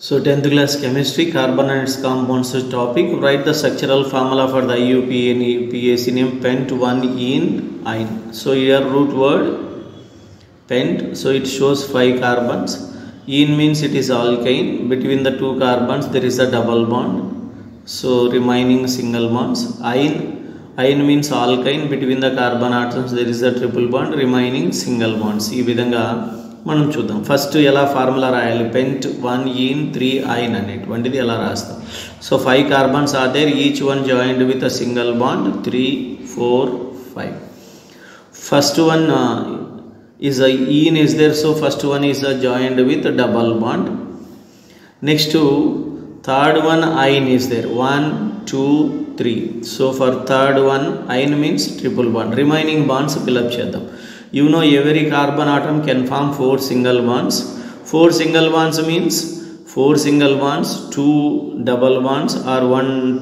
So 10th class chemistry, carbon and its compounds topic. Write the structural formula for the IUPAC name pent1ene. So here root word pent, so it shows 5 carbons. Ene means it is alkyne. Between the 2 carbons there is a double bond, so remaining single bonds. Ine means alkyne. Between the carbon atoms there is a triple bond, remaining single bonds. ఈ విధంగా మనం చూద్దాం. First ఎలా formula రాయాలి, పెంట్ 1 3 iron అనేటువంటిది ఎలా రాస్తాం. So 5 carbons are there, each one joined with a single bond 3 4 5. First one is a ene is there, so first one is joined with a double bond. Next third one iron is there, 1 2 3. so for third one iron means triple bond. Remaining bonds fill up చేద్దాం. You know every carbon atom can form 4 single bonds. 4 single bonds means 4 single bonds, 2 double bonds, or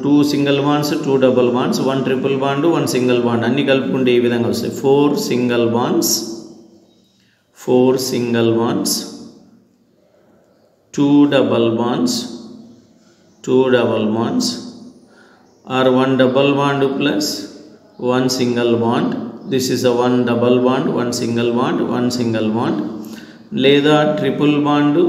2 single bonds, 2 double bonds, 1 triple bond, 1 single bond. అన్ని కలుపుకుంటే ఈ విధంగా వస్తాయి. 4 single bonds, 4 single bonds, 2 double bonds, 2 double bonds, or 1 double bond plus 1 single bond. This is a 1 double bond, 1 single bond, 1 single bond, లేదా triple bond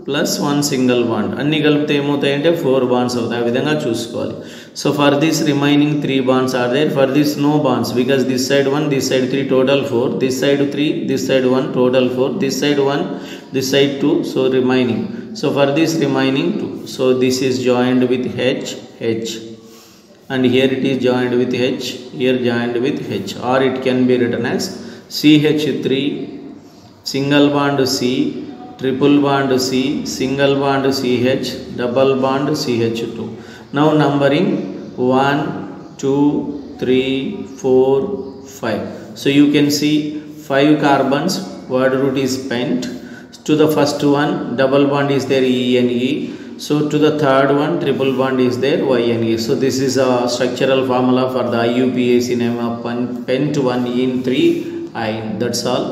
plus 1 single bond. అన్ని కలిపితే ఏమవుతాయంటే 4 bonds అవుతాయి. ఆ విధంగా చూసుకోవాలి. So for this remaining 3 bonds are there. For this no bonds because this side 1, this side 3, total 4, this side 3, this side 1, total 4, this side 1, this side 2, so remaining. So for this remaining 2, so this is joined with H, and here it is joined with H, here joined with H, or it can be written as CH3, single bond C, triple bond C, single bond CH, double bond CH2. Now numbering 1 2 3 4 5. So you can see 5 carbons, word root is pent. To the first one double bond is there, E. So to the third one triple bond is there, Y. So this is a structural formula for the IUPAC name of pent 1 3 iron. That's all.